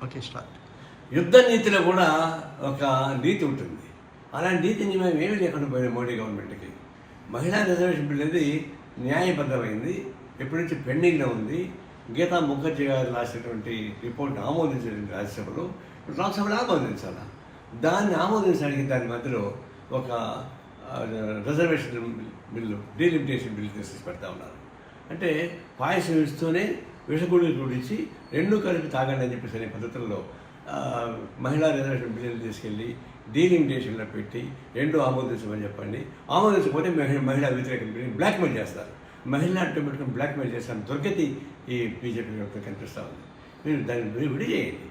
Okay, start. యుద్ధ నీతిలో కూడా ఒక నీతి ఉంటుంది. అలాంటి నీతిని మేము ఏమీ లేకుండా పోయిన మోడీ గవర్నమెంట్కి. మహిళా రిజర్వేషన్ బిల్ అనేది న్యాయబద్ధమైంది, ఎప్పటి నుంచి పెండింగ్లో ఉంది. గీతా ముఖర్జీ గారు రాసినటువంటి రిపోర్ట్ని ఆమోదించడానికి రాజ్యసభలో, లోక్సభలో ఆమోదించాలి. దాన్ని ఆమోదించడానికి దాని మధ్యలో ఒక రిజర్వేషన్ బిల్లు, డీలిమిటేషన్ బిల్లు తీసుకొచ్చి పెడతా ఉన్నారు. అంటే పాయసం ఇస్తూనే విషగుళ్ళు చూడించి రెండూ కలిపి తాగండి అని చెప్పేసి అనే పద్ధతుల్లో మహిళా రిజర్వేషన్ బిల్లులు తీసుకెళ్ళి డీలిమిటేషన్లో పెట్టి రెండూ ఆమోదించమని చెప్పండి. ఆమోదించకపోతే మహిళా వ్యతిరేక బిల్లు బ్లాక్మెయిల్ చేస్తారు. మహిళా అడ్డం పెట్టుకుని బ్లాక్మెయిల్ చేస్తాను దుర్గతి ఈ బీజేపీ కనిపిస్తూ ఉంది. మీరు దాన్ని విడి చేయండి.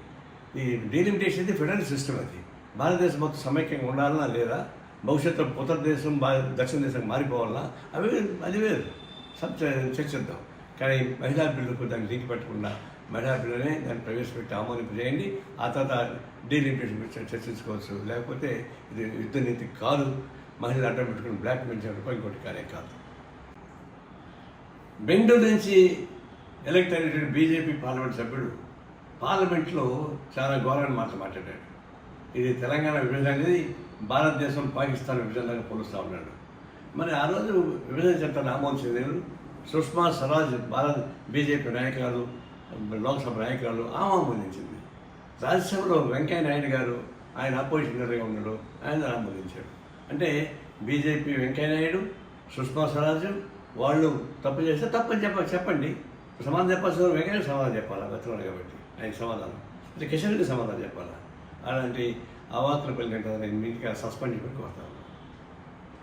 ఈ డీలిమిటేషన్ అయితే ఫెడరల్ సిస్టమ్, అది భారతదేశం మొత్తం సమైక్యంగా ఉండాలన్నా లేదా భవిష్యత్తులో ఉత్తర దేశం దక్షిణ దేశం మారిపోవాలన్నా అది వేరు చర్చిద్దాం. కానీ మహిళా బిల్లుకు దాన్ని లింక్ పెట్టకుండా మహిళా బిల్లునే దాన్ని ప్రవేశపెట్టి ఆమోదింపు చేయండి. ఆ తర్వాత డీలిమిటేషన్ గురించి చర్చించుకోవచ్చు. లేకపోతే ఇది యుద్ధ నీతి కాదు, మహిళలు అడ్డం పెట్టుకుని బ్లాక్మెయిల్ చేయడం ఇంకోటి కార్యం కాదు. బెంగళూరు నుంచి ఎలక్ట్ అయినటువంటి బీజేపీ పార్లమెంట్ సభ్యుడు పార్లమెంట్లో చాలా ఘోరమైన మాటలు మాట్లాడాడు. ఇది తెలంగాణ విభజన అనేది భారతదేశం పాకిస్తాన్ విభజనగా పోలుస్తూ ఉన్నాడు. మరి ఆ రోజు విభజన చట్టాన్ని ఆమోదించేది సుష్మా స్వరాజ్, భారత్ బీజేపీ నాయకురాలు, లోక్సభ నాయకురాలు ఆమోదించింది. రాజ్యసభలో వెంకయ్య నాయుడు గారు, ఆయన అపోజిషన్ లీడర్గా ఉన్నాడు, ఆయన ఆమోదించాడు. అంటే బీజేపీ వెంకయ్య నాయుడు, సుష్మా స్వరాజ్ వాళ్ళు తప్పు చేస్తే తప్పని చెప్పండి. సమాధానం చెప్పాల్సిన వెంకయ్య సమాధానం చెప్పాలా, గతంలో కాబట్టి ఆయనకి సమాధానం, అంటే కిషన్ రెడ్డి సమాధానం చెప్పాలా. అలాంటి అవాకులు పలికిన కదా నేను మీకు సస్పెండ్ పెట్టుకోతాను.